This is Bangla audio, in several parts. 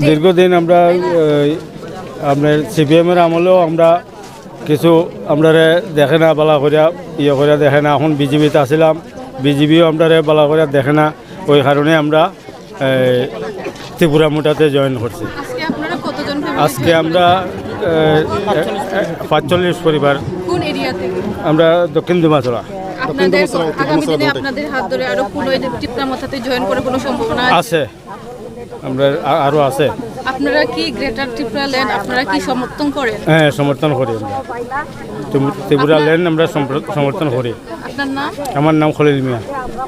দীর্ঘদিন আমরা আপনার সিপিএমের আমলেও আমরা কিছু আমরা দেখে না বালা করিয়া করিয়া দেখে না। এখন বিজেপিতে আসছিলাম, বিজেপিও আমরা বালা করিয়া দেখে না। ওই কারণে আমরা ত্রিপুরা মোটাতে জয়েন করছি। আজকে আমরা ৪৫ পরিবার। আমরা দক্ষিণ দুমাচড়া। আছে, আমরা আরো আছে। আপনারা কি গ্রেটার ত্রিপুরা ল্যান্ড আপনারা কি সমর্থন করেন? হ্যাঁ, সমর্থন করি। আমরা ত্রিপুরা ল্যান্ড আমরা সমর্থন করি। আপনার নাম? আমার নাম খলিল মিয়া।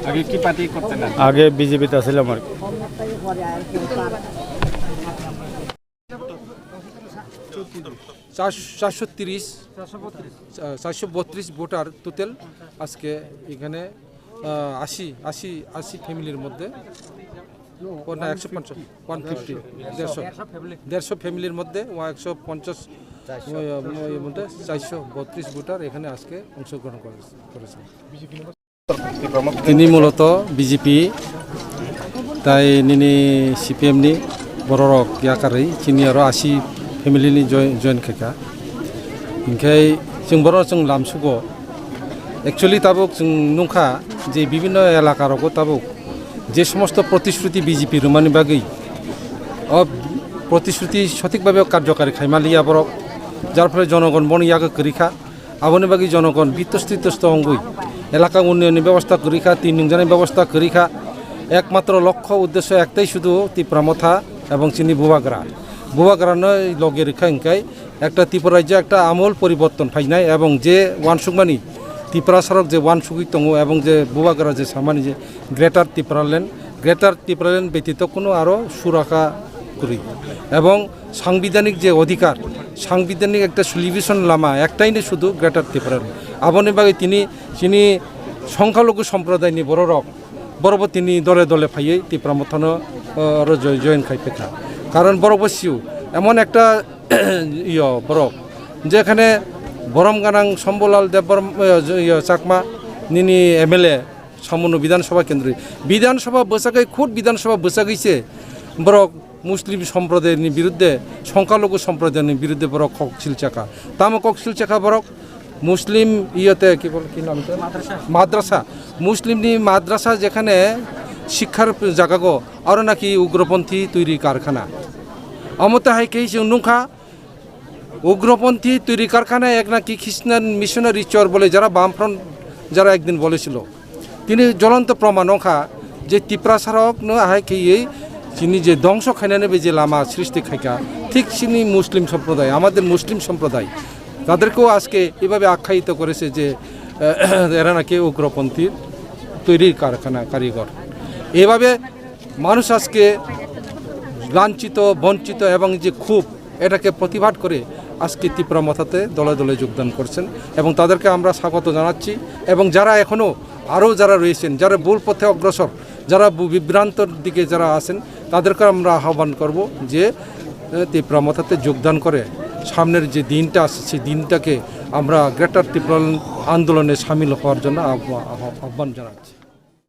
আগে কি পার্টি করতেন? আগে বিজেপিতে ছিলাম আর কি। 432 ভোটার টোটাল আজকে এখানে 80 ফ্যামিলির মধ্যে 150 ফ্যামিলির মধ্যে 150 মধ্যে 432 ভোটার এখানে আজকে অংশগ্রহণ করেছে। তিনি মূলত বিজেপি তাই নিনি সিপিএমনি বড় রক ইয়াকাरै চিনি आरो 80 फेमिलिनि जयन खेका ओंखाय जों बर' जों लामसुगो एक्चुअली ताबुक जों नुखा जे विभिन्न एलाकारको ताबुक जे समस्त प्रतिश्रुति बिजेपि रुमानि बागै प्रतिश्रुति सठिकभावे कार्यकारी खायमालिया बरक जार फले जनगण बनियागो करिखा आबनि बागै जनगण बितस्थितस्थ अंगुई एलाका उन्नयन व्यवस्था करिखा तीन नंजानि व्यवस्था करिखा एकमात्र लक्ष्य उद्देश्य एकटाई शुधु तिप्रामथा एवं चिनि बुबाग्रानो लगे रेखा इंकाय एक त्रिपुरा राज्य एक आमूल परिवर्तन फाइनाय एवं जे वानसुकमानी त्रिपुरा सरक जे वानसुकी दङ एवं जे बुबाग्रा जे सामानि जे ग्रेटार त्रिपुरा लैंड व्यतीत कोनो आरो सुरक्षा करी एवं सांविधानिक जे अधिकार सांविधानिक एक सल्यूशन लामा एकटाइनो शुधु ग्रेटार त्रिपुरा आबनि बागै तिनि संख्यालघु सम्प्रदायनि बर'बो तिनि दले दले फाइयै त्रिपुरा मथानो जयन खाइपेखा कारण बरफ बसिउ एमन एक बरफ जेखाने बरम गानां शम्भुलाल देबबर्मा चाकमा निनी एमएलए सामुनु विधानसभा केंद्र विधानसभा बसागै खुद विधानसभा बसागैसे बरक मुस्लिम सम्प्रदायनि बिरुद्धे संख्यालघु सम्प्रदायनि बिरुद्धे बरक ककसिल चाका तामा ककसिल चाका बरक मुस्लिम इयते कि नाम माद्रासा मुस्लिमनि माद्रासा जेखाने शिक्षार जागागो और नाकि उग्रपन्थी तैरी कारखाना अमते हाइके जों नुखा उग्रपन्थी तैरी कारखाना एक नाकि ख्रिस्टान मिशनारि चर बोले যারা বামফ্রন্ট যারা একদিন বলেছিল তিনি জ্বলন্ত প্রমাণ নখা যে ত্রিপুরা সারক ন হাইকে চিনি যে ধ্বংস খাইনানে যে লামা সৃষ্টি খাইকা ঠিক চিনি মুসলিম সম্প্রদায় আমাদের মুসলিম সম্প্রদায় তাদেরকেও আজকে এভাবে আখ্যায়িত করেছে যে এরা নাকি উগ্রপন্থীর তৈরি কারখানা কারিগর। এভাবে মানুষ আজকে লাঞ্ছিত বঞ্চিত এবং যে ক্ষোভ এটাকে প্রতিবাদ করে আজকে ত্রিপুরা মথাতে দলে দলে যোগদান করছেন এবং তাদেরকে আমরা স্বাগত জানাচ্ছি এবং যারা এখনও আরও যারা রয়েছেন যারা ভুল পথে অগ্রসর যারা বিভ্রান্তর দিকে যারা আছেন তাদেরকে আমরা আহ্বান করব যে ত্রিপুরা মথাতে যোগদান করে সামনের যে দিনটা আসছে সেই দিনটাকে আমরা গ্রেটার ত্রিপুরা আন্দোলনে সামিল হওয়ার জন্য আহ্বান জানাচ্ছি।